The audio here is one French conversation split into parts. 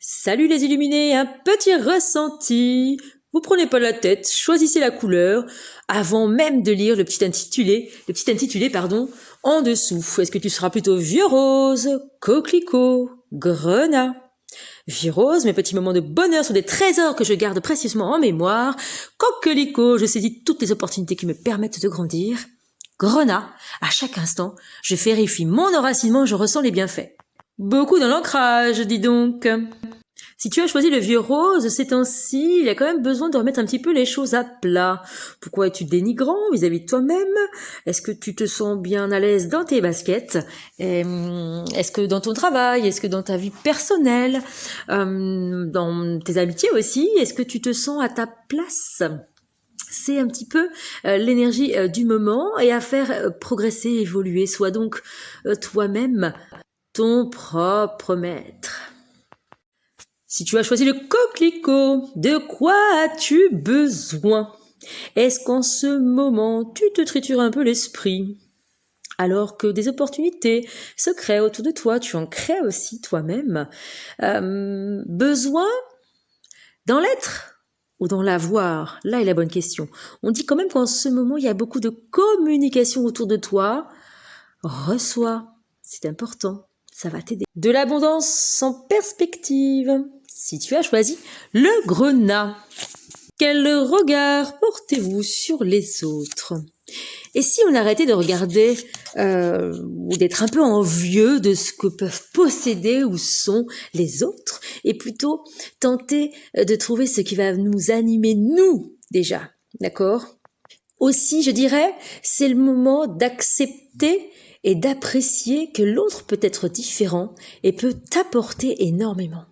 Salut les illuminés, un petit ressenti. Vous prenez pas la tête, choisissez la couleur avant même de lire le petit intitulé, en dessous. Est-ce que tu seras plutôt vieux rose, coquelicot, grenat? Vieux rose, mes petits moments de bonheur sont des trésors que je garde précieusement en mémoire. Coquelicot, je saisis toutes les opportunités qui me permettent de grandir. Grenat, à chaque instant, je vérifie mon enracinement, je ressens les bienfaits. Beaucoup dans l'ancrage, dis donc. Si tu as choisi le vieux rose, ces temps-ci, il y a quand même besoin de remettre un petit peu les choses à plat. Pourquoi es-tu dénigrant vis-à-vis de toi-même? Est-ce que tu te sens bien à l'aise dans tes baskets? Est-ce que dans ton travail? Est-ce que dans ta vie personnelle? Dans tes amitiés aussi? Est-ce que tu te sens à ta place? C'est un petit peu l'énergie du moment et à faire progresser, évoluer. Sois donc toi-même ton propre maître. Si tu as choisi le coquelicot, de quoi as-tu besoin? Est-ce qu'en ce moment, tu te tritures un peu l'esprit? Alors que des opportunités se créent autour de toi, tu en crées aussi toi-même. Besoin dans l'être ou dans l'avoir? Là est la bonne question. On dit quand même qu'en ce moment, il y a beaucoup de communication autour de toi. Reçois, c'est important, ça va t'aider. De l'abondance en perspective. Si tu as choisi le grenat, quel regard portez-vous sur les autres? Et si on arrêtait de regarder ou d'être un peu envieux de ce que peuvent posséder ou sont les autres, et plutôt tenter de trouver ce qui va nous animer, nous, déjà, d'accord? Aussi, je dirais, c'est le moment d'accepter et d'apprécier que l'autre peut être différent et peut t'apporter énormément.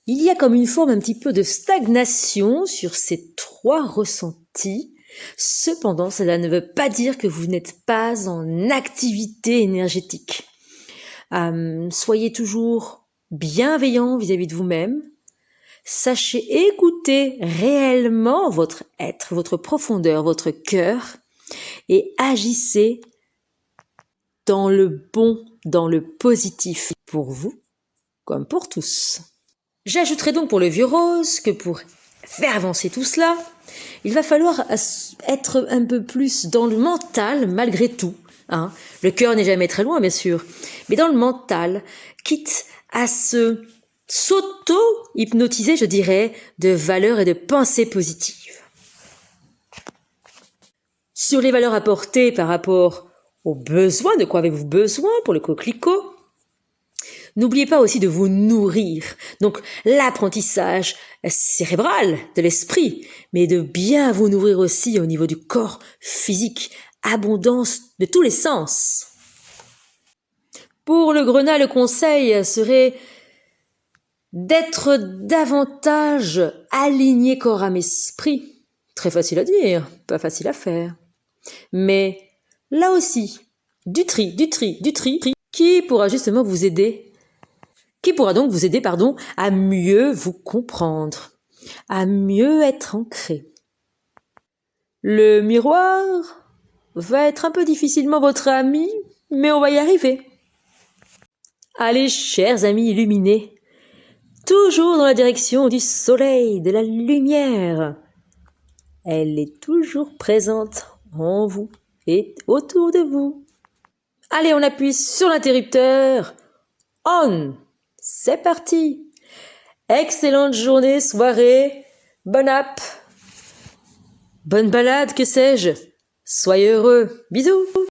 Il y a comme une forme un petit peu de stagnation sur ces trois ressentis. Cependant, cela ne veut pas dire que vous n'êtes pas en activité énergétique. Soyez toujours bienveillant vis-à-vis de vous-même. Sachez écouter réellement votre être, votre profondeur, votre cœur et agissez dans le bon, dans le positif pour vous comme pour tous. J'ajouterai donc pour le vieux rose que pour faire avancer tout cela, il va falloir être un peu plus dans le mental malgré tout. Le cœur n'est jamais très loin, bien sûr, mais dans le mental, quitte à s'auto-hypnotiser, je dirais, de valeurs et de pensées positives. Sur les valeurs apportées par rapport aux besoins, de quoi avez-vous besoin pour le coquelicot? N'oubliez pas aussi de vous nourrir. Donc, l'apprentissage cérébral de l'esprit, mais de bien vous nourrir aussi au niveau du corps physique. Abondance de tous les sens. Pour le grenat, le conseil serait d'être davantage aligné corps, âme, esprit. Très facile à dire, pas facile à faire. Mais là aussi, du tri, qui pourra justement vous aider à mieux vous comprendre, à mieux être ancré. Le miroir va être un peu difficilement votre ami, mais on va y arriver. Allez, chers amis illuminés, toujours dans la direction du soleil, de la lumière. Elle est toujours présente en vous et autour de vous. Allez, on appuie sur l'interrupteur. On! C'est parti! Excellente journée, soirée, bonne app, bonne balade, que sais-je. Soyez heureux. Bisous!